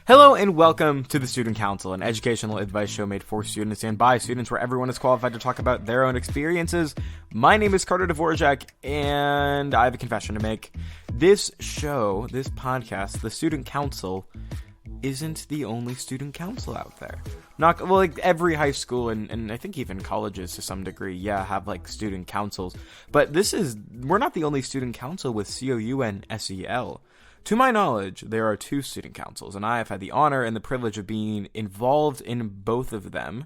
Hello and welcome to the Student Counsel, an educational advice show made for students and by students where everyone is qualified to talk about their own experiences. My name is Carter Dvorak, and I have a confession to make. This show, this podcast, the Student Counsel, isn't the only student council out there. Every high school and I think even colleges to some degree, have student councils. But we're not the only student council with COU and SEL. To my knowledge, there are two student councils, and I have had the honor and the privilege of being involved in both of them.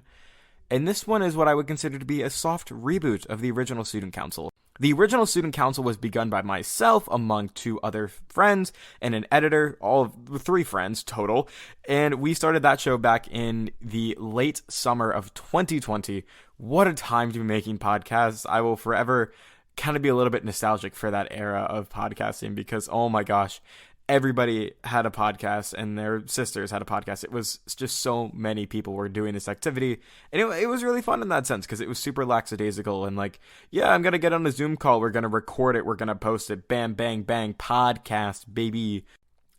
And this one is what I would consider to be a soft reboot of the original student council. The original student council was begun by myself among two other friends and an editor, three friends total, and we started that show back in the late summer of 2020. What a time to be making podcasts. I will forever kind of be a little bit nostalgic for that era of podcasting because, oh my gosh, everybody had a podcast and their sisters had a podcast. It was just so many people were doing this activity, and it was really fun in that sense because it was super lackadaisical and I'm going to get on a Zoom call, we're going to record it, we're going to post it, bam, bang, bang, podcast, baby.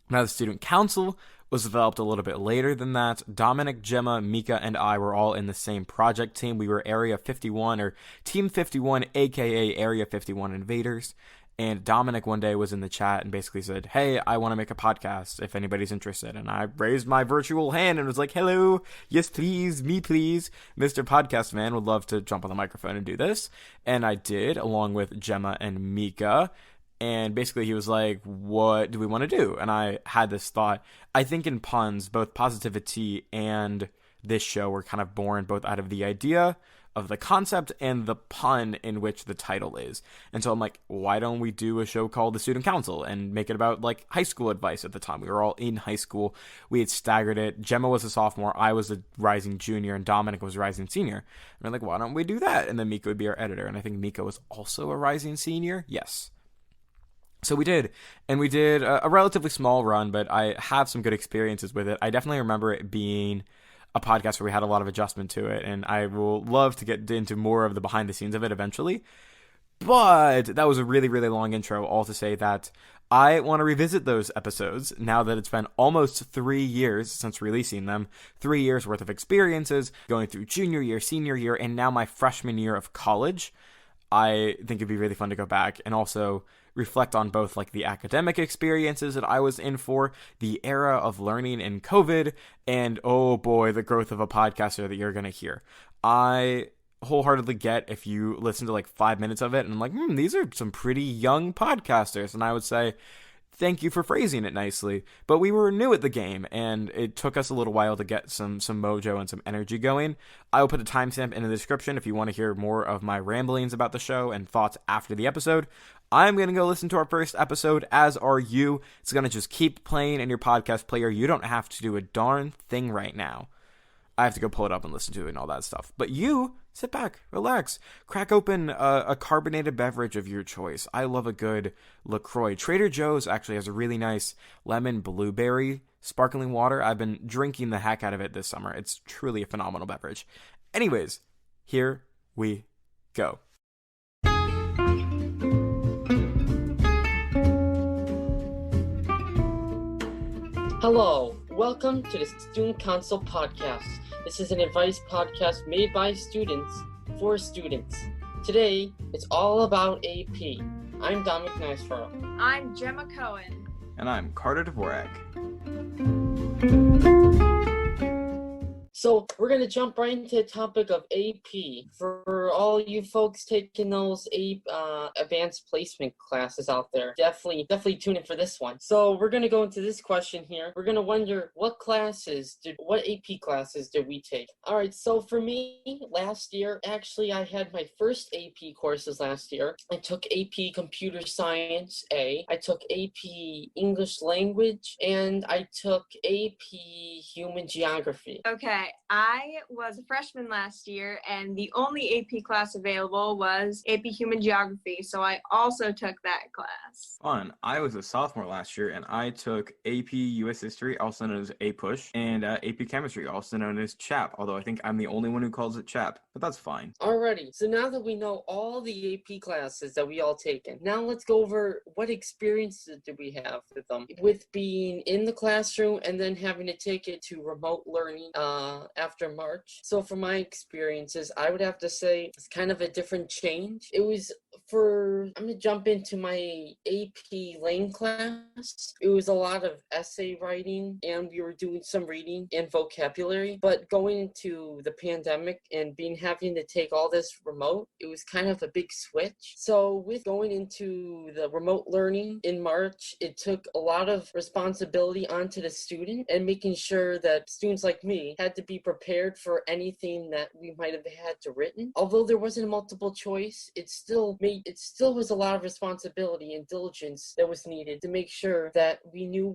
Now the student council was developed a little bit later than that. Dominic, Gemma, Mika, and I were all in the same project team. We were Area 51 or Team 51, aka Area 51 Invaders. And Dominic one day was in the chat and basically said, hey, I want to make a podcast if anybody's interested. And I raised my virtual hand and was like, hello, yes, please, me, please. Mr. Podcast Man would love to jump on the microphone and do this. And I did, along with Gemma and Mika. And basically he was like, what do we want to do? And I had this thought. I think in puns, both positivity and this show were kind of born both out of the idea of the concept and the pun in which the title is. And so I'm like, why don't we do a show called The Student Council and make it about high school advice at the time? We were all in high school. We had staggered it. Gemma was a sophomore. I was a rising junior and Dominic was a rising senior. And we're like, why don't we do that? And then Mika would be our editor. And I think Mika was also a rising senior. Yes. So we did, and we did a relatively small run, but I have some good experiences with it. I definitely remember it being a podcast where we had a lot of adjustment to it, and I will love to get into more of the behind the scenes of it eventually. But that was a really, really long intro, all to say that I want to revisit those episodes now that it's been almost 3 years since releasing them. 3 years worth of experiences, going through junior year, senior year, and now my freshman year of college. I think it'd be really fun to go back and also reflect on both the academic experiences that I was in for, the era of learning in COVID, and oh boy, the growth of a podcaster that you're going to hear. I wholeheartedly get if you listen to 5 minutes of it and I'm like, these are some pretty young podcasters. And I would say, thank you for phrasing it nicely. But we were new at the game, and it took us a little while to get some mojo and some energy going. I will put a timestamp in the description if you want to hear more of my ramblings about the show and thoughts after the episode. I'm going to go listen to our first episode, as are you. It's going to just keep playing in your podcast player. You don't have to do a darn thing right now. I have to go pull it up and listen to it and all that stuff. But you, sit back, relax, crack open a carbonated beverage of your choice. I love a good LaCroix. Trader Joe's actually has a really nice lemon blueberry sparkling water. I've been drinking the heck out of it this summer. It's truly a phenomenal beverage. Anyways, here we go. Hello, welcome to the Student Counsel podcast. This is an advice podcast made by students for students. Today, it's all about AP. I'm Dominic Nicefaro. I'm Gemma Cohen. And I'm Carter Dvorak. So we're going to jump right into the topic of AP. For all you folks taking those advanced placement classes out there, definitely tune in for this one. So we're going to go into this question here. We're going to wonder what AP classes did we take? All right, so for me, last year, actually I had my first AP courses last year. I took AP Computer Science A, I took AP English Language, and I took AP Human Geography. Okay, I was a freshman last year, and the only AP class available was AP Human Geography, so I also took that class. Fun. I was a sophomore last year, and I took AP US History, also known as APUSH, and AP Chemistry, also known as CHAP, although I think I'm the only one who calls it CHAP, but that's fine. Alrighty, so now that we know all the AP classes that we all taken, now let's go over what experiences do we have with them, with being in the classroom and then having to take it to remote learning after March. So for my experiences, I would have to say it's kind of a different change. It was I'm going to jump into my AP Lane class. It was a lot of essay writing, and we were doing some reading and vocabulary. But going into the pandemic and having to take all this remote, it was kind of a big switch. So with going into the remote learning in March, it took a lot of responsibility onto the student and making sure that students like me had to be prepared for anything that we might have had to written. Although there wasn't a multiple choice, it still was a lot of responsibility and diligence that was needed to make sure that we knew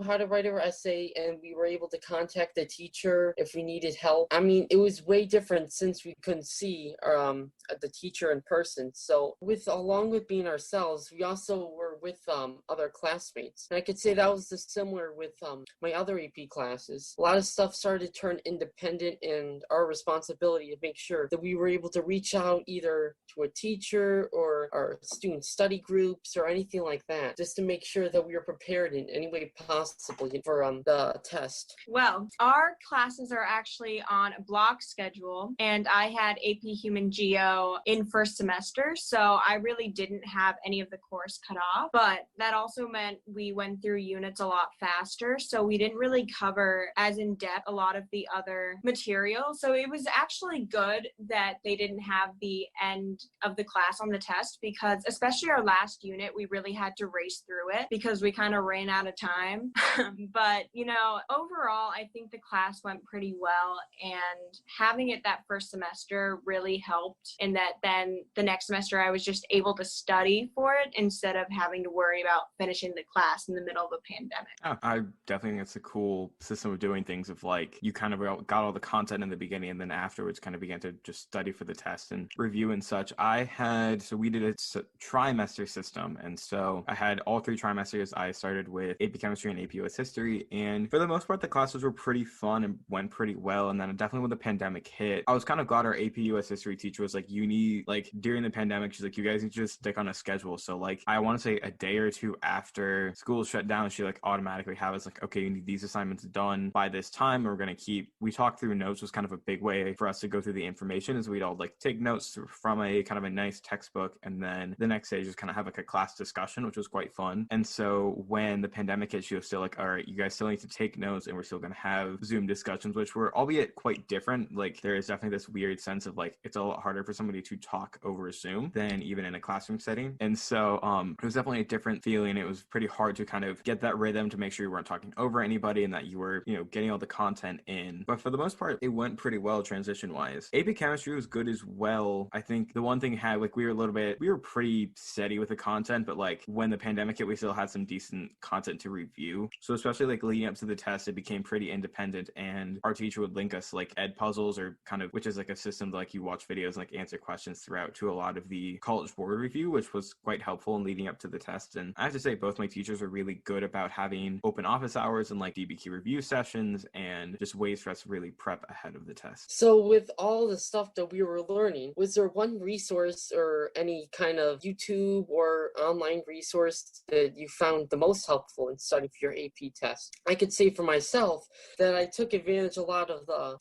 how to write our essay, and we were able to contact the teacher if we needed help. I mean, it was way different since we couldn't see the teacher in person. So along with being ourselves, we also were with other classmates. And I could say that was similar with my other AP classes. A lot of stuff started to turn independent, and our responsibility to make sure that we were able to reach out either to a teacher or our student study groups or anything like that, just to make sure that we were prepared in any way possible for the test. Well, our classes are actually on a block schedule, and I had AP Human Geo in first semester, so I really didn't have any of the course cut off, but that also meant we went through units a lot faster, so we didn't really cover as in depth a lot of the other material. So it was actually good that they didn't have the end of the class on the test, because especially our last unit, we really had to race through it because we kind of ran out of time. But, overall, I think the class went pretty well, and having it that first semester really helped in that then the next semester I was just able to study for it instead of having to worry about finishing the class in the middle of a pandemic. Oh, I definitely think it's a cool system of doing things of like you kind of got all the content in the beginning and then afterwards kind of began to just study for the test and review and such. We did a trimester system, and so I had all 3 trimesters. I started with AP Chemistry and AP US History, and for the most part the classes were pretty fun and went pretty well. And then definitely when the pandemic hit, I was kind of glad our AP US History teacher was like, during the pandemic, she's like, you guys need to just stick on a schedule. So like I want to say a day or two after school shut down, she like automatically have us like, okay, you need these assignments done by this time, or we talked through notes. Was kind of a big way for us to go through the information, as we'd all like take notes from a kind of a nice textbook, and then the next day just kind of have like a class discussion, which was quite fun. And so when the pandemic hit, she was still like, all right, you guys still need to take notes, and we're still going to have Zoom discussions, which were albeit quite different. Like there is definitely this weird sense of like it's a lot harder for somebody to talk over Zoom than even in a classroom setting. And so it was definitely a different feeling. It was pretty hard to kind of get that rhythm to make sure you weren't talking over anybody and that you were, getting all the content in. But for the most part, it went pretty well transition wise. AP Chemistry was good as well. I think the one thing had like we were pretty steady with the content, but like when the pandemic hit, we still had some decent content to review. So especially like leading up to the test, it became pretty independent, and our teacher would link us like ed puzzles, or kind of, which is like a system like you watch videos and like answer questions throughout, to a lot of the college board review, which was quite helpful in leading up to the test. And I have to say both my teachers are really good about having open office hours and like DBQ review sessions and just ways for us to really prep ahead of the test. So with all the stuff that we were learning, was there one resource or any kind of YouTube or online resource that you found the most helpful in studying for your AP test? I could say for myself that I took advantage a lot of the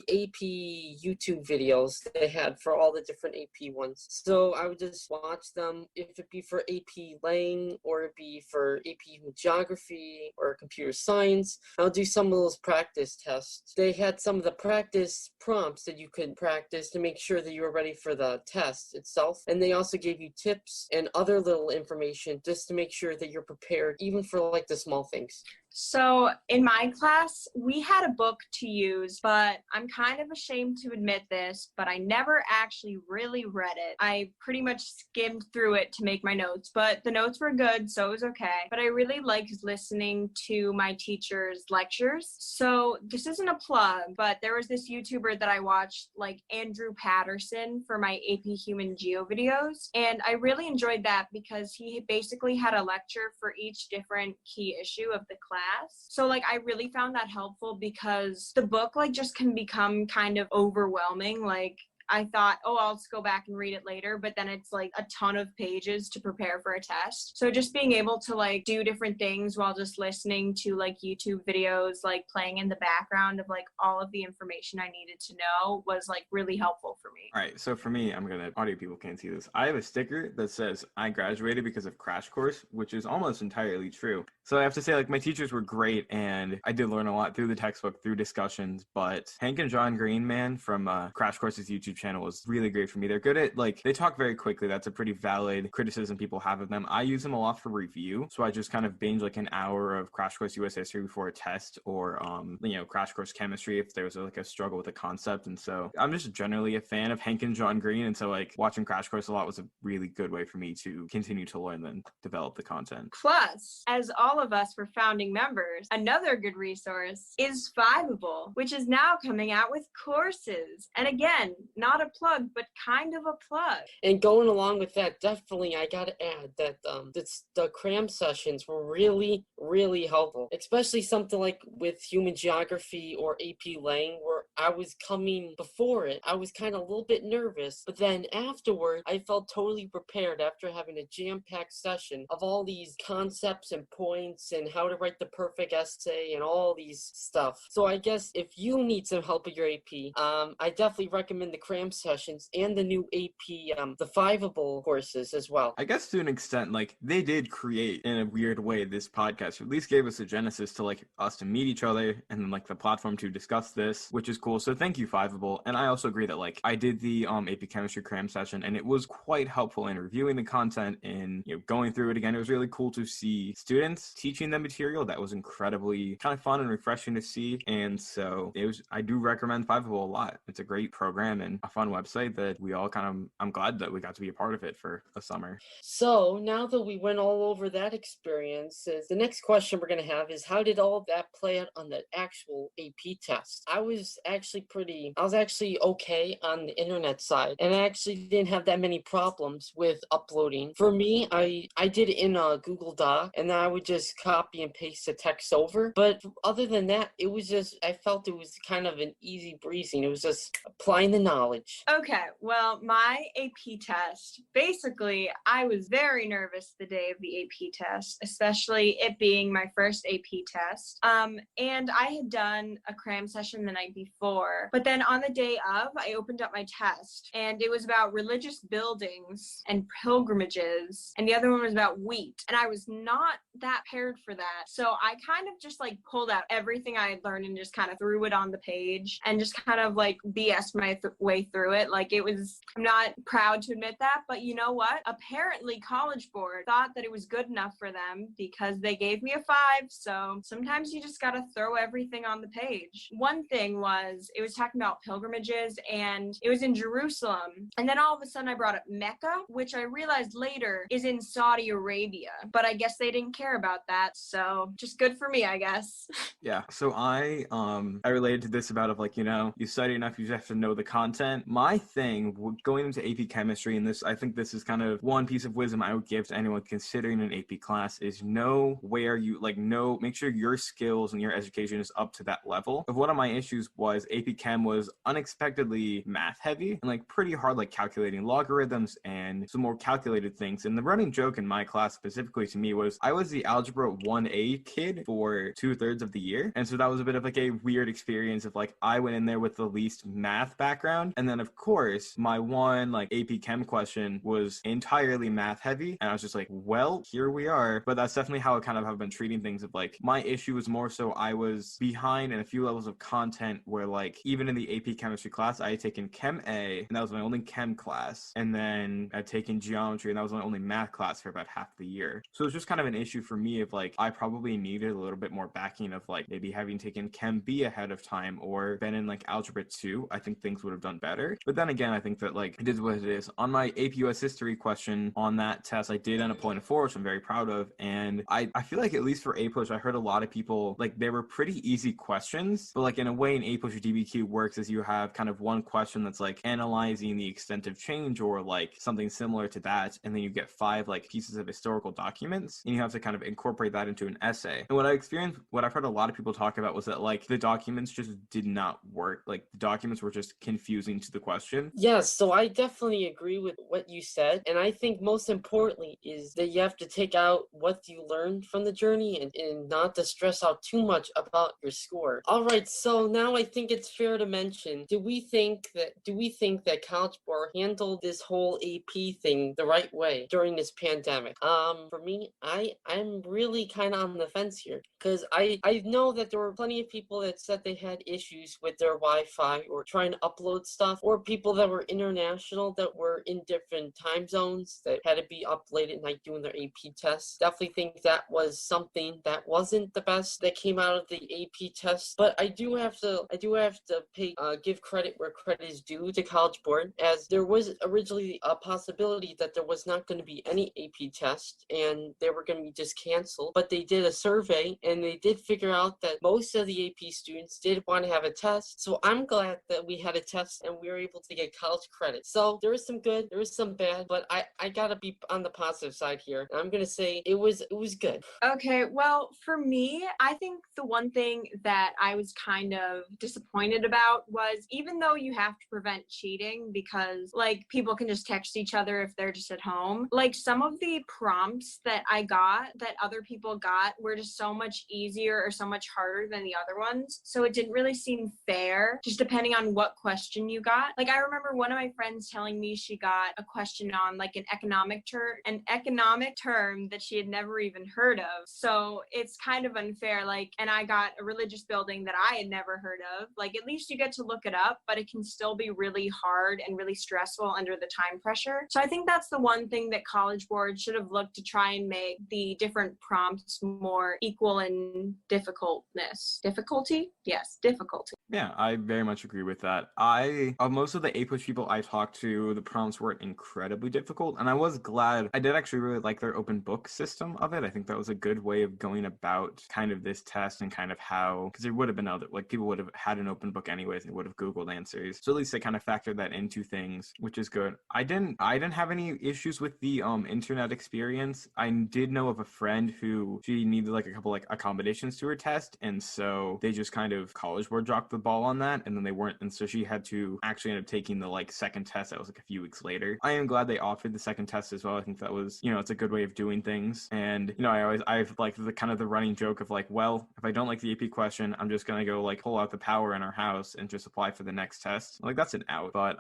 AP YouTube videos they had for all the different AP ones. So I would just watch them, if it be for AP Lang or it be for AP Geography or computer science. I'll do some of those practice tests. They had some of the practice prompts that you could practice to make sure that you were ready for the test itself. And they also gave you tips and other little information just to make sure that you're prepared, even for like the small things. So in my class, we had a book to use, but I'm kind of ashamed to admit this, but I never actually really read it. I pretty much skimmed through it to make my notes, but the notes were good, so it was okay. But I really liked listening to my teacher's lectures. So this isn't a plug, but there was this YouTuber that I watched, like Andrew Patterson, for my AP Human Geo videos. And I really enjoyed that because he basically had a lecture for each different key issue of the class. So like I really found that helpful because the book like just can become kind of overwhelming. Like I thought, oh, I'll just go back and read it later, but then it's like a ton of pages to prepare for a test. So just being able to like do different things while just listening to like YouTube videos, like playing in the background of like all of the information I needed to know was like really helpful for me. All right, so for me, audio people can't see this. I have a sticker that says I graduated because of Crash Course, which is almost entirely true. So I have to say, like, my teachers were great, and I did learn a lot through the textbook, through discussions, but Hank and John Green, man, from Crash Course's YouTube channel was really great for me. They're good at, like, they talk very quickly. That's a pretty valid criticism people have of them. I use them a lot for review, so I just kind of binge, like, an hour of Crash Course US History before a test, or, Crash Course Chemistry if there was, like, a struggle with a concept, and so I'm just generally a fan of Hank and John Green, and so, like, watching Crash Course a lot was a really good way for me to continue to learn and develop the content. Plus, as all of us were founding members, another good resource is Fiveable, which is now coming out with courses. And again, not a plug, but kind of a plug. And going along with that, definitely I gotta add that the cram sessions were really, really helpful. Especially something like with human geography or AP Lang, where I was coming before it, I was kind of a little bit nervous, but then afterward, I felt totally prepared after having a jam-packed session of all these concepts and points and how to write the perfect essay and all these stuff. So I guess if you need some help with your AP, I definitely recommend the cram sessions and the new AP, the Fiveable courses as well. I guess to an extent, like, they did create in a weird way this podcast, or at least gave us a genesis to like us to meet each other and then like the platform to discuss this, which is cool. So thank you, Fiveable. And I also agree that like I did the AP Chemistry cram session, and it was quite helpful in reviewing the content and going through it again. It was really cool to see students teaching the material. That was incredibly kind of fun and refreshing to see. And so I do recommend Fiveable a lot. It's a great program and a fun website that we all I'm glad that we got to be a part of it for a summer. So now that we went all over that experience, the next question we're going to have is, how did all of that play out on the actual AP test? I was actually okay on the internet side, and I actually didn't have that many problems with uploading. For me, I did it in a Google Doc, and then I would just copy and paste the text over. But other than that, I felt it was kind of an easy breezing. It was just applying the knowledge. Okay, well, my AP test, basically, I was very nervous the day of the AP test, especially it being my first AP test. And I had done a cram session the night before, but then on the day of, I opened up my test, and it was about religious buildings and pilgrimages, and the other one was about wheat, and I was not that prepared for that. So I kind of just like pulled out everything I had learned and just kind of threw it on the page and just kind of like BS my way through it. Like I'm not proud to admit that, but you know what? Apparently College Board thought that it was good enough for them because they gave me a 5. So sometimes you just got to throw everything on the page. One thing was, it was talking about pilgrimages and it was in Jerusalem. And then all of a sudden I brought up Mecca, which I realized later is in Saudi Arabia, but I guess they didn't care about that. So just good for me, I guess. Yeah. So I related to this about you study enough, you just have to know the content. My thing going into AP Chemistry, and I think this is kind of one piece of wisdom I would give to anyone considering an AP class, is know where make sure your skills and your education is up to that level. One of my issues was AP Chem was unexpectedly math heavy and pretty hard, calculating logarithms and some more calculated things. And the running joke in my class specifically to me was I was the Algebra 1A kid for 2/3 of the year. And so that was a bit of a weird experience of I went in there with the least math background. And then of course my one AP Chem question was entirely math heavy. And I was just well, here we are. But that's definitely how I kind of have been treating things of my issue was more so I was behind in a few levels of content where like, even in the AP chemistry class, I had taken Chem A, and that was my only chem class. And then I'd taken geometry, and that was my only math class for about half the year. So it was just kind of an issue for me of like, I probably needed a little bit more backing of like maybe having taken Chem B ahead of time or been in like Algebra 2. I think things would have done better. But then again, I think that like it is what it is. On my AP US history question on that test, I did end up pulling a 4, which I'm very proud of. And I feel like at least for A push, I heard a lot of people like they were pretty easy questions, but like in a way in A push or DBQ works is you have kind of one question that's like analyzing the extent of change or like something similar to that, and then you get 5 like pieces of historical documents, and you have to kind of incorporate that into an essay. And what I've heard a lot of people talk about was that like the documents just did not work. Like the documents were just confusing to the question. Yes, so I definitely agree with what you said. And I think most importantly is that you have to take out what you learned from the journey and not to stress out too much about your score. All right, so now I think it's fair to mention, do we think that College Board handled this whole AP thing the right way during this pandemic? For me, I'm really kind of on the fence here because I know that there were plenty of people that said they had issues with their Wi-Fi or trying to upload stuff, or people that were international that were in different time zones that had to be up late at night doing their AP tests. Definitely think that was something that wasn't the best that came out of the AP test. But I do have to give credit where credit is due to College Board, as there was originally a possibility that there was not going to be any AP test and they were going to be just canceled. But they did a survey and they did figure out that most of the AP students did want to have a test. So I'm glad that we had a test and we were able to get college credit. So there is some good, there is some bad, but I gotta be on the positive side here. I'm gonna say it was good. Okay, well, for me, I think the one thing that I was kind of disappointed about was, even though you have to prevent cheating because like people can just text each other if they're just at home, like some of the prompts that I got that other people got were just so much easier or so much harder than the other ones. So it didn't really seem fair, just depending on what question you got. Like I remember one of my friends telling me she got a question on like an economic term that she had never even heard of. So it's kind of unfair. Like, and I got a religious building that I had never heard of. Like, at least you get to look it up, but it can still be really hard and really stressful under the time pressure. So I think that's the one thing that College Board should have looked to try and make the different prompts more equal in difficulty. Yeah, I very much agree with that. Of most of the A-push people I talked to, the prompts weren't incredibly difficult, and I was glad. I did actually really like their open book system of it. I think that was a good way of going about kind of this test and kind of how, because there would have been other, like people would have had an open book anyways, and would have Googled answers. So at least they kind of factored that into things, which is good. I didn't have any issues with the internet experience. I did know of a friend who she needed like a couple like accommodations to her test, and so they just kind of College Board dropped the ball on that, and then they weren't, and so she had to actually end up taking the like second test that was like a few weeks later. I am glad they offered the second test as well. I think that was, it's a good way of doing things. And I've like the kind of the running joke of like, well, if I don't like the AP question, I'm just gonna go like pull out the power in our house and just apply for the next test. Like that's an out. But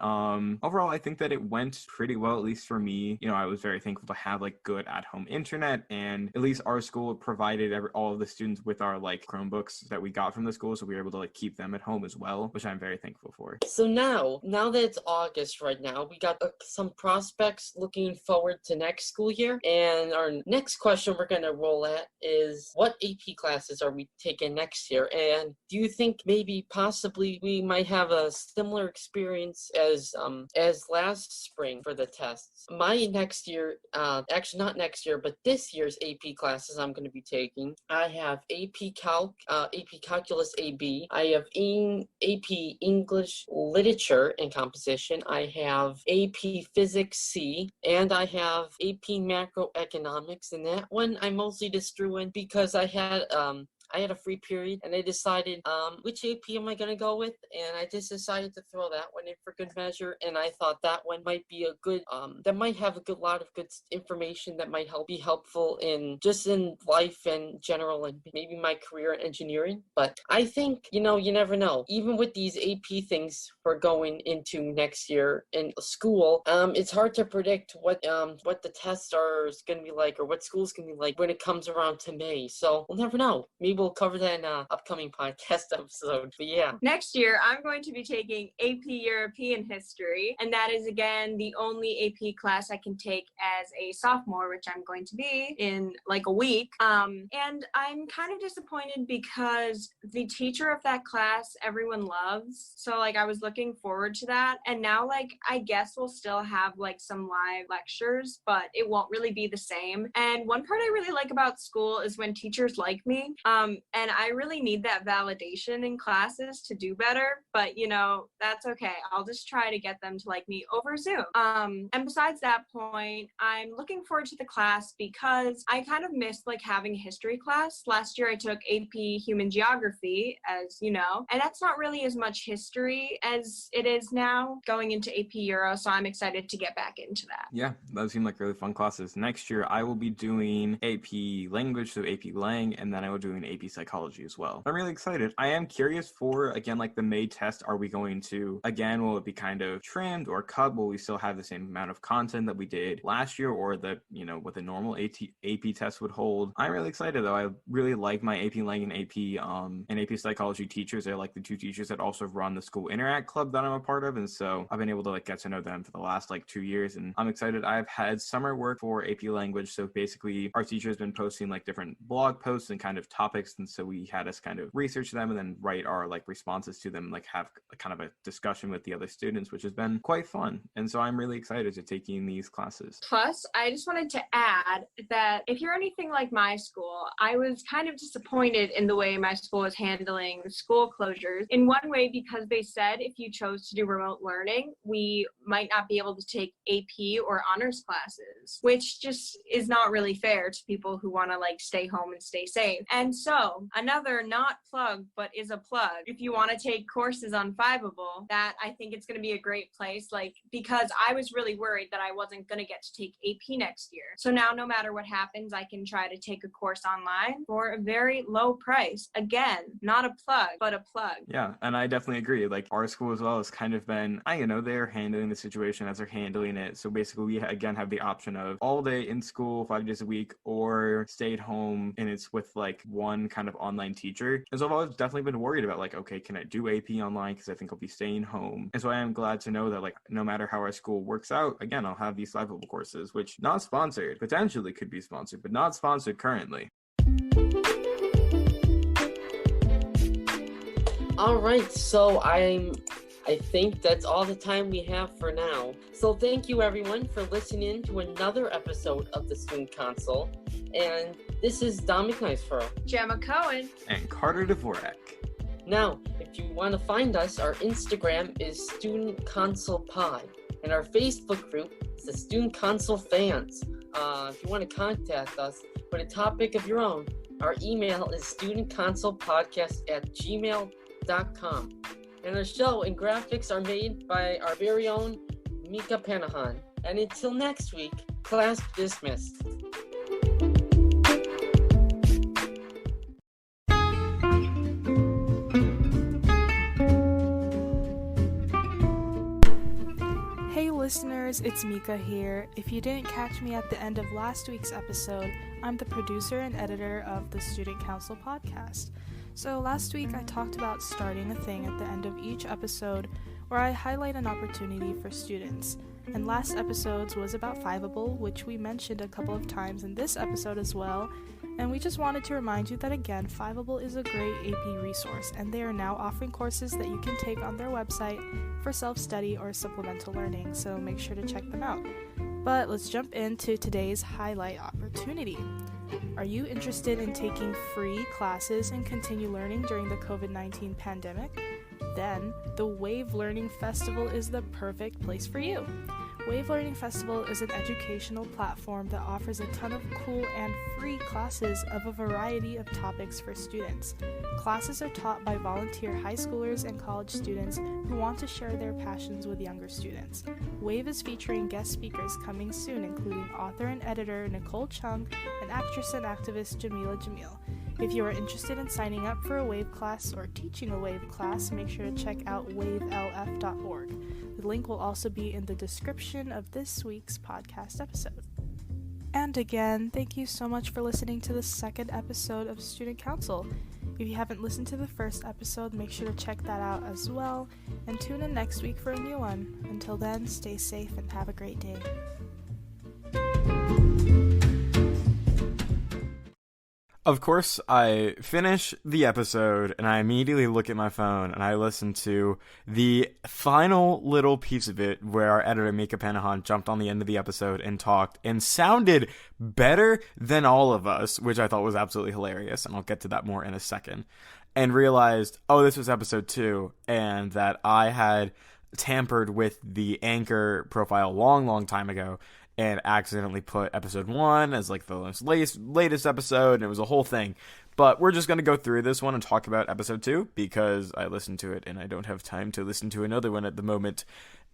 overall I think that it went pretty well, at least for me. I was very thankful to have like good at-home internet, and at least our school provided all of the students with our like Chromebooks that we got from the school, so we were able to like keep them at home as well, which I'm very thankful for. So now that it's August right now, we got some prospects looking forward to next school year. And our next question we're going to roll at is, what AP classes are we taking next year? And do you think maybe possibly we might have a similar experience as last spring for the tests? My next year, actually not next year, but this year's AP classes I'm going to be taking, I have AP Calc, AP Calculus AB, I have AP English Literature and Composition, I have AP Physics C, and I have AP Macroeconomics. And that one I mostly just threw in because I had a free period and I decided which AP am I going to go with, and I just decided to throw that one in for good measure. And I thought that one might be a good that might have a lot of good information that might be helpful in life and general, and maybe my career in engineering. But I think you never know, even with these AP things for going into next year in school, it's hard to predict what the tests are going to be like, or what school's going to be like when it comes around to May. So we'll never know. Maybe we'll cover that in an upcoming podcast episode. But yeah. Next year, I'm going to be taking AP European History, and that is, again, the only AP class I can take as a sophomore, which I'm going to be in like a week. And I'm kind of disappointed because the teacher of that class, everyone loves. So, like, I was looking forward to that. And now, like, I guess we'll still have, like, some live lectures, but it won't really be the same. And one part I really like about school is when teachers like me. And I really need that validation in classes to do better. But, you know, that's okay. I'll just try to get them to like me over Zoom. And besides that point, I'm looking forward to the class because I kind of missed like having a history class. Last year I took AP Human Geography, as you know, and that's not really as much history as it is now going into AP Euro, so I'm excited to get back into that. Yeah, those seem like really fun classes. Next year I will be doing AP Language, so AP Lang, and then I will do an AP Psychology as well. I'm really excited. I am curious for, again, like the May test, are we going to, again, will it be kind of trimmed or cut? Will we still have the same amount of content that we did last year, or that, you know, what the normal AP test would hold? I'm really excited though. I really like my AP Lang and AP Psychology teachers. They're like the two teachers that also run the school Interact Club that I'm a part of, and so I've been able to like get to know them for the last like 2 years, and I'm excited. I've had summer work for AP Language, so basically our teacher has been posting like different blog posts and kind of topics, and so we had us kind of research them and then write our like responses to them, like have kind of a discussion with the other students, which has been quite fun. And so I'm really excited to taking these classes. Plus, I just wanted to add that if you're anything like my school, I was kind of disappointed in the way my school was handling the school closures. In one way, because they said if you chose to do remote learning, we might not be able to take AP or honors classes, which just is not really fair to people who want to like stay home and stay safe. And so another not plug, but is a plug. If you want to take courses on Fiveable, that I think it's going to be a great place, like, because I was really worried that I wasn't going to get to take AP next year. So now no matter what happens, I can try to take a course online for a very low price. Again, not a plug, but a plug. Yeah, and I definitely agree. Like our school as well has kind of been, they're handling the situation as they're handling it. So basically we again have the option of all day in school, 5 days a week, or stay at home and it's with like one kind of online teacher. And so I've always definitely been worried about like, okay, can I do AP online? Because I think I'll be staying home. And so I am glad to know that like no matter how our school works out, again, I'll have these Fiveable courses, which not sponsored, potentially could be sponsored, but not sponsored currently. All right, so I think that's all the time we have for now. So thank you everyone for listening to another episode of the Student Counsel. And this is Don McNicefro, Gemma Cohen, and Carter Dvorak. Now, if you want to find us, our Instagram is Student Counsel Pod, and our Facebook group is the Student Counsel Fans. If you want to contact us with a topic of your own, our email is studentcounselpodcast@gmail.com. And our show and graphics are made by our very own Mika Panahan. And until next week, class dismissed. Hey listeners, it's Mika here. If you didn't catch me at the end of last week's episode, I'm the producer and editor of the Student Counsel podcast. So last week I talked about starting a thing at the end of each episode where I highlight an opportunity for students. And last episode's was about Fiveable, which we mentioned a couple of times in this episode as well. And we just wanted to remind you that again, Fiveable is a great AP resource, and they are now offering courses that you can take on their website for self-study or supplemental learning, so make sure to check them out. But let's jump into today's highlight opportunity. Are you interested in taking free classes and continue learning during the COVID-19 pandemic? Then, the Wave Learning Festival is the perfect place for you. Wave Learning Festival is an educational platform that offers a ton of cool and free classes of a variety of topics for students. Classes are taught by volunteer high schoolers and college students who want to share their passions with younger students. Wave is featuring guest speakers coming soon, including author and editor Nicole Chung and actress and activist Jamila Jamil. If you are interested in signing up for a WAVE class or teaching a WAVE class, make sure to check out wavelf.org. The link will also be in the description of this week's podcast episode. And again, thank you so much for listening to the second episode of Student Counsel. If you haven't listened to the first episode, make sure to check that out as well, and tune in next week for a new one. Until then, stay safe and have a great day. Of course, I finish the episode and I immediately look at my phone and I listen to the final little piece of it where our editor Mika jumped on the end of the episode and talked and sounded better than all of us, which I thought was absolutely hilarious, and I'll get to that more in a second, and realized, oh, this was episode 2, and that I had tampered with the Anchor profile a long time ago and accidentally put episode 1 as like the most latest episode, and it was a whole thing. But we're just going to go through this one and talk about episode 2 because I listened to it and I don't have time to listen to another one at the moment.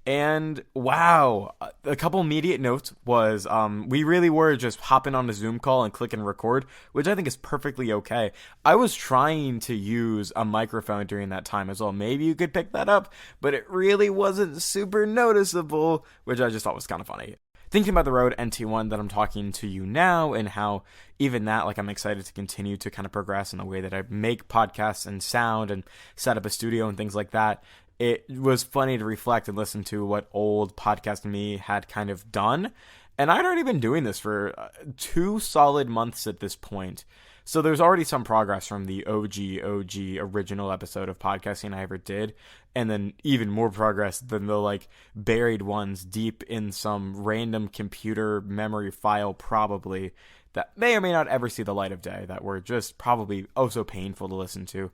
And wow, a couple immediate notes was we really were just hopping on a Zoom call and clicking record, which I think is perfectly okay. I was trying to use a microphone during that time as well. Maybe you could pick that up, but it really wasn't super noticeable, which I just thought was kind of funny. Thinking about the Rode NT1 that I'm talking to you now, and how even that, like, I'm excited to continue to kind of progress in the way that I make podcasts and sound and set up a studio and things like that. It was funny to reflect and listen to what old podcast me had kind of done. And I'd already been doing this for 2 solid months at this point. So there's already some progress from the OG original episode of podcasting I ever did, and then even more progress than the like buried ones deep in some random computer memory file probably that may or may not ever see the light of day, that were just probably oh so painful to listen to.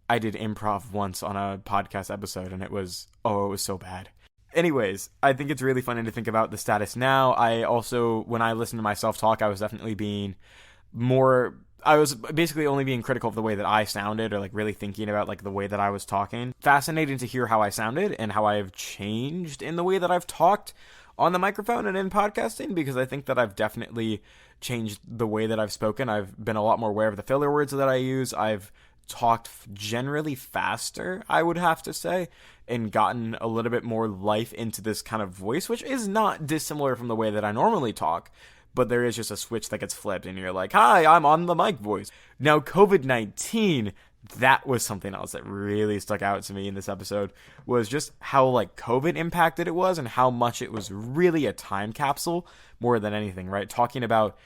I did improv once on a podcast episode and it was so bad. Anyways, I think it's really funny to think about the status now. I also, when I listened to myself talk, I was definitely being I was basically only being critical of the way that I sounded, or like really thinking about like the way that I was talking. Fascinating to hear how I sounded and how I've changed in the way that I've talked on the microphone and in podcasting, because I think that I've definitely changed the way that I've spoken. I've been a lot more aware of the filler words that I use. I've talked generally faster, I would have to say, and gotten a little bit more life into this kind of voice, which is not dissimilar from the way that I normally talk. But there is just a switch that gets flipped and you're like, hi, I'm on the mic voice. Now, COVID-19, that was something else that really stuck out to me in this episode, was just how like COVID impacted it was and how much it was really a time capsule more than anything, right? Talking about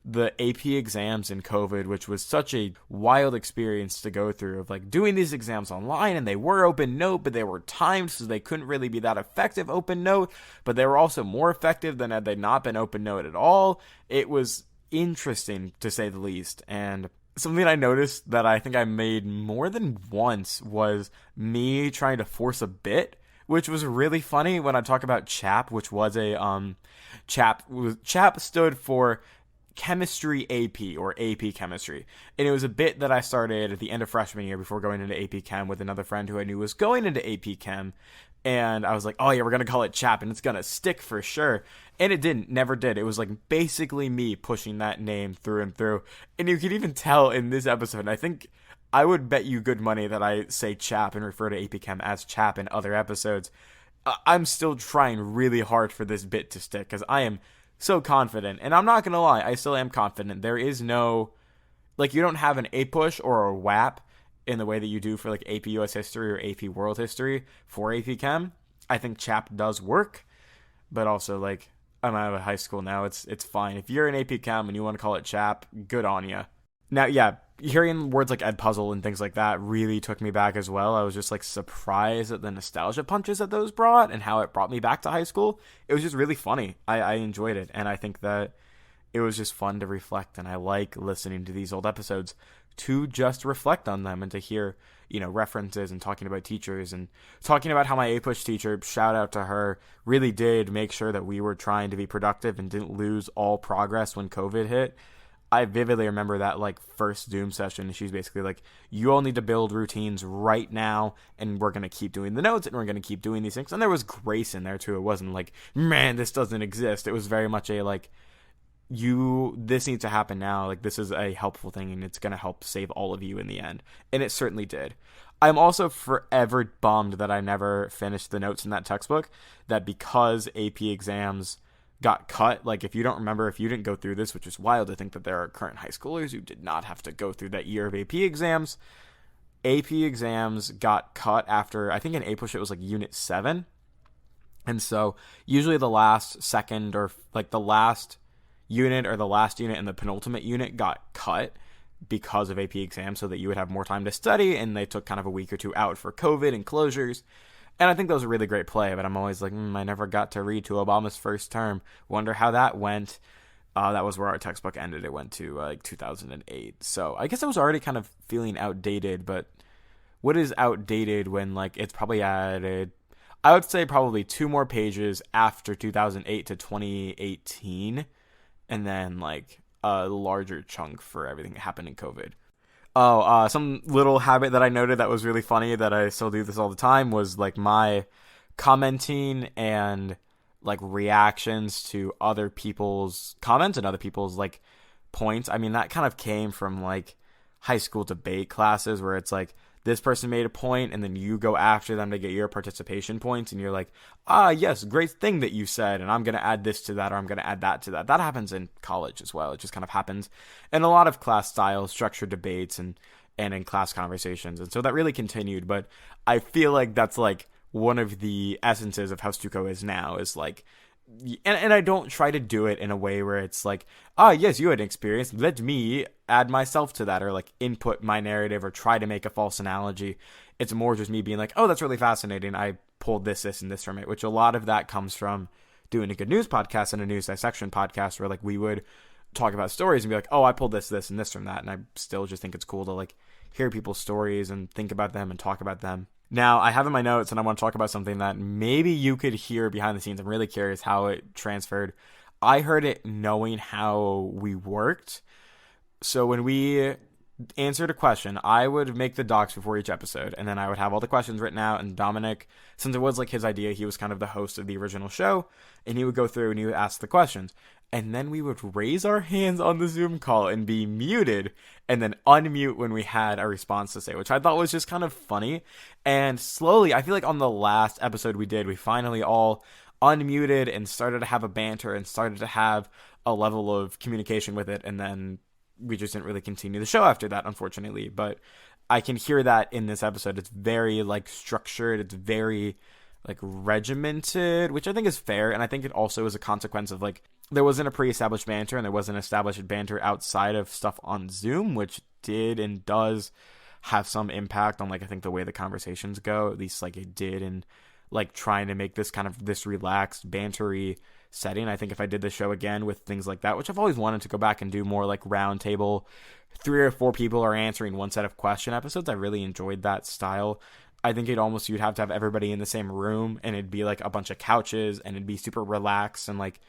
the AP exams in COVID, which was such a wild experience to go through, of like doing these exams online, and they were open note, but they were timed, so they couldn't really be that effective open note, but they were also more effective than had they not been open note at all. It was interesting, to say the least. And something I noticed that I think I made more than once was me trying to force a bit, which was really funny when I talk about CHAP, which was a CHAP stood for Chemistry AP, or AP Chemistry. And it was a bit that I started at the end of freshman year before going into AP Chem with another friend who I knew was going into AP Chem. And I was like, oh yeah, we're going to call it CHAP and it's going to stick for sure. And it didn't, never did. It was like basically me pushing that name through and through. And you can even tell in this episode, and I think I would bet you good money that I say CHAP and refer to AP Chem as CHAP in other episodes. I'm still trying really hard for this bit to stick because I am so confident, and I'm not gonna lie, I still am confident. There is no, like, you don't have an A push or a WAP in the way that you do for like AP US History or AP World History for AP Chem. I think CHAP does work, but also like I'm out of high school now. It's fine. If you're in AP Chem and you want to call it CHAP, good on you. Now, yeah, hearing words like Edpuzzle and things like that really took me back as well. I was just like surprised at the nostalgia punches that those brought and how it brought me back to high school. It was just really funny. I enjoyed it, and I think that it was just fun to reflect, and I like listening to these old episodes to just reflect on them and to hear, you know, references and talking about teachers and talking about how my A-Push teacher, shout out to her, really did make sure that we were trying to be productive and didn't lose all progress when COVID hit. I vividly remember that like first Zoom session. She's basically like, you all need to build routines right now, and we're going to keep doing the notes, and we're going to keep doing these things. And there was grace in there too. It wasn't like, man, this doesn't exist. It was very much a like, this needs to happen now. Like, this is a helpful thing, and it's going to help save all of you in the end. And it certainly did. I'm also forever bummed that I never finished the notes in that textbook, that because AP exams got cut, like, if you don't remember, if you didn't go through this, which is wild to think that there are current high schoolers who did not have to go through that year of AP exams. AP exams got cut after, I think in April it was like Unit 7. And so usually the last second, or like the last unit or the last unit and the penultimate unit got cut because of AP exams, so that you would have more time to study, and they took kind of a week or two out for COVID and closures. And I think that was a really great play, but I'm always like, I never got to read to Obama's first term. Wonder how that went. That was where our textbook ended. It went to like 2008. So I guess I was already kind of feeling outdated, but what is outdated when like it's probably added, I would say probably 2 more pages after 2008 to 2018, and then like a larger chunk for everything that happened in COVID. Some little habit that I noted that was really funny, that I still do this all the time, was like my commenting and like reactions to other people's comments and other people's like points. I mean, that kind of came from like high school debate classes, where it's like, this person made a point, and then you go after them to get your participation points, and you're like, yes, great thing that you said, and I'm going to add this to that, or I'm going to add that to that. That happens in college as well. It just kind of happens in a lot of class style, structured debates, and in class conversations. And so that really continued, but I feel like that's like one of the essences of how Stuco is now, is like, and I don't try to do it in a way where it's like, yes, you had an experience, let me add myself to that, or like input my narrative, or try to make a false analogy. It's more just me being like, oh, that's really fascinating, I pulled this, and this from it, which a lot of that comes from doing a good news podcast and a news dissection podcast, where like we would talk about stories and be like, oh, I pulled this, and this from that. And I still just think it's cool to like hear people's stories and think about them and talk about them. Now, I have in my notes, and I want to talk about something that maybe you could hear behind the scenes. I'm really curious how it transferred. I heard it knowing how we worked. So when we answered a question, I would make the docs before each episode, and then I would have all the questions written out, and Dominic, since it was like his idea, he was kind of the host of the original show, and he would go through and he would ask the questions. And then we would raise our hands on the Zoom call and be muted, and then unmute when we had a response to say, which I thought was just kind of funny. And slowly, I feel like on the last episode we did, we finally all unmuted and started to have a banter and started to have a level of communication with it. And then we just didn't really continue the show after that, unfortunately. But I can hear that in this episode. It's very like structured. It's very like regimented, which I think is fair. And I think it also is a consequence of like, there wasn't a pre-established banter, and there wasn't established banter outside of stuff on Zoom, which did and does have some impact on like, I think the way the conversations go, at least like it did in like trying to make this kind of this relaxed bantery setting. I think if I did the show again with things like that, which I've always wanted to go back and do more like round table, 3 or 4 people are answering one set of question episodes. I really enjoyed that style. I think you'd have to have everybody in the same room, and it'd be like a bunch of couches, and it'd be super relaxed and like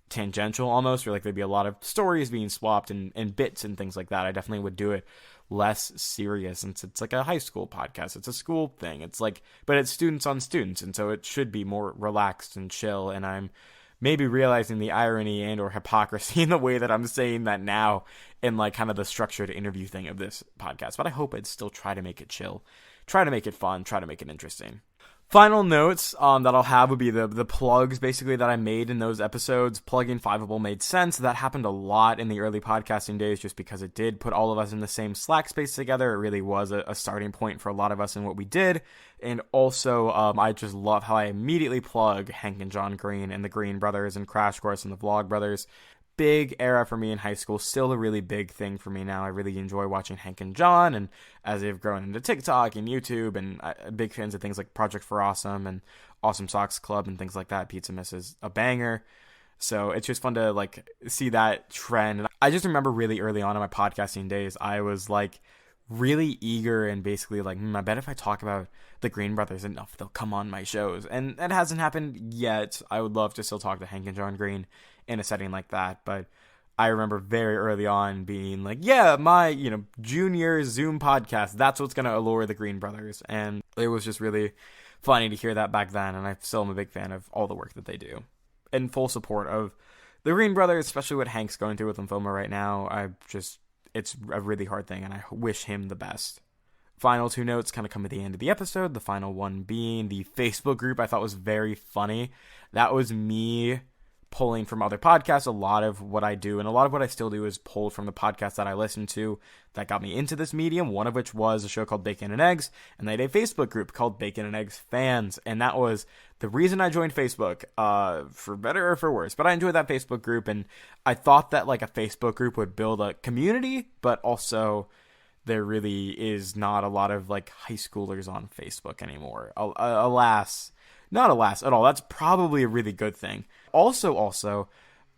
tangential almost, or like there'd be a lot of stories being swapped and bits and things like that. I definitely would do it less serious, since it's like a high school podcast. It's a school thing. It's like, but it's students on students, and so it should be more relaxed and chill. And I'm maybe realizing the irony and or hypocrisy in the way that I'm saying that now in like kind of the structured interview thing of this podcast. But I hope I'd still try to make it chill, try to make it fun, try to make it interesting. Final notes that I'll have would be the plugs basically that I made in those episodes. Plugging Fiveable made sense. That happened a lot in the early podcasting days, just because it did put all of us in the same Slack space together. It really was a starting point for a lot of us in what we did. And also, I just love how I immediately plug Hank and John Green and the Green Brothers and Crash Course and the Vlog Brothers. Big era for me in high school, still a really big thing for me now. I really enjoy watching Hank and John, and as they've grown into TikTok and YouTube, and big fans of things like Project for Awesome and Awesome Socks Club and things like that. Pizza Miss is a banger. So it's just fun to like see that trend. And I just remember really early on in my podcasting days, I was like really eager and basically like, I bet if I talk about the Green Brothers enough, they'll come on my shows. And that hasn't happened yet. I would love to still talk to Hank and John Green in a setting like that, but I remember very early on being like, yeah, my junior Zoom podcast, that's what's gonna allure the Green Brothers. And it was just really funny to hear that back then, and I still am a big fan of all the work that they do, in full support of the Green Brothers, especially what Hank's going through with lymphoma right now, it's a really hard thing, and I wish him the best. Final two notes kind of come at the end of the episode. The final one being the Facebook group I thought was very funny. That was me pulling from other podcasts. A lot of what I do and a lot of what I still do is pulled from the podcasts that I listen to that got me into this medium, one of which was a show called Bacon and Eggs, and they had a Facebook group called Bacon and Eggs Fans, and that was the reason I joined Facebook, for better or for worse. But I enjoyed that Facebook group, and I thought that like a Facebook group would build a community, but also there really is not a lot of like high schoolers on Facebook anymore. Alas, not alas at all. That's probably a really good thing. Also,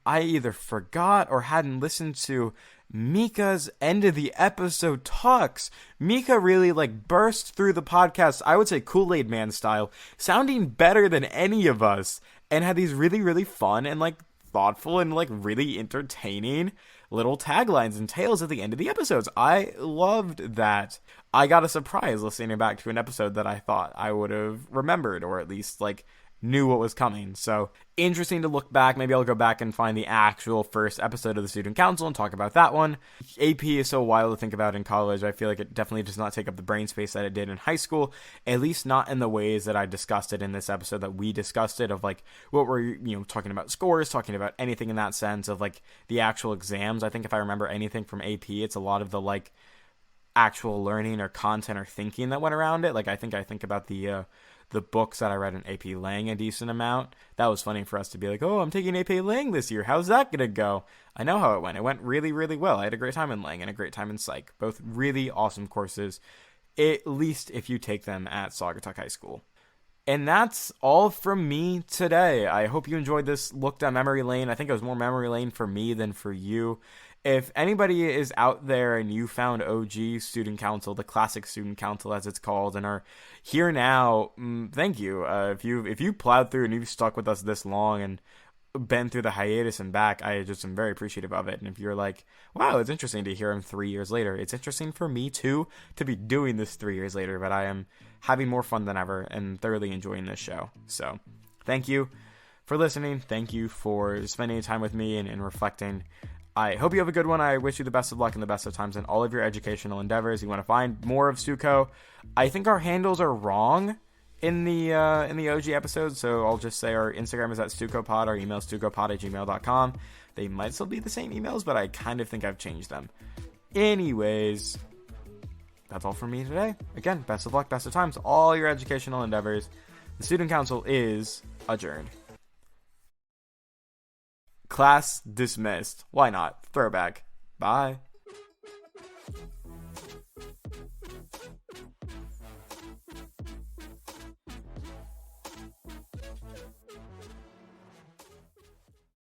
I either forgot or hadn't listened to Mika's end of the episode talks. Mika really like burst through the podcast, I would say Kool-Aid Man style, sounding better than any of us, and had these really, really fun and like thoughtful and like really entertaining little taglines and tales at the end of the episodes. I loved that. I got a surprise listening back to an episode that I thought I would have remembered, or at least like knew what was coming. So interesting to look back. Maybe I'll go back and find the actual first episode of the Student Counsel and talk about that one. AP is so wild to think about in college. I feel like it definitely does not take up the brain space that it did in high school, at least not in the ways that I discussed it in this episode, that we discussed it, of like what we're, talking about scores, talking about anything in that sense of like the actual exams. I think if I remember anything from AP, it's a lot of the like actual learning or content or thinking that went around it. Like I think about the books that I read in AP Lang a decent amount. That was funny for us to be like, oh, I'm taking AP Lang this year. How's that going to go? I know how it went. It went really, really well. I had a great time in Lang and a great time in Psych. Both really awesome courses, at least if you take them at Saugatuck High School. And that's all from me today. I hope you enjoyed this look down memory lane. I think it was more memory lane for me than for you. If anybody is out there and you found OG Student Counsel, the classic Student Counsel as it's called, and are here now, thank you. If you plowed through and you've stuck with us this long and been through the hiatus and back, I just am very appreciative of it. And if you're like, wow, it's interesting to hear him 3 years later, it's interesting for me too to be doing this 3 years later, but I am having more fun than ever and thoroughly enjoying this show. So thank you for listening. Thank you for spending time with me and reflecting. I hope you have a good one. I wish you the best of luck and the best of times in all of your educational endeavors. You want to find more of Stuco. I think our handles are wrong in the OG episodes, so I'll just say our Instagram is at StucoPod, our email is stucopod@gmail.com. They might still be the same emails, but I kind of think I've changed them. Anyways, that's all from me today. Again, best of luck, best of times, all your educational endeavors. The Student Counsel is adjourned. Class dismissed. Why not? Throwback. Bye.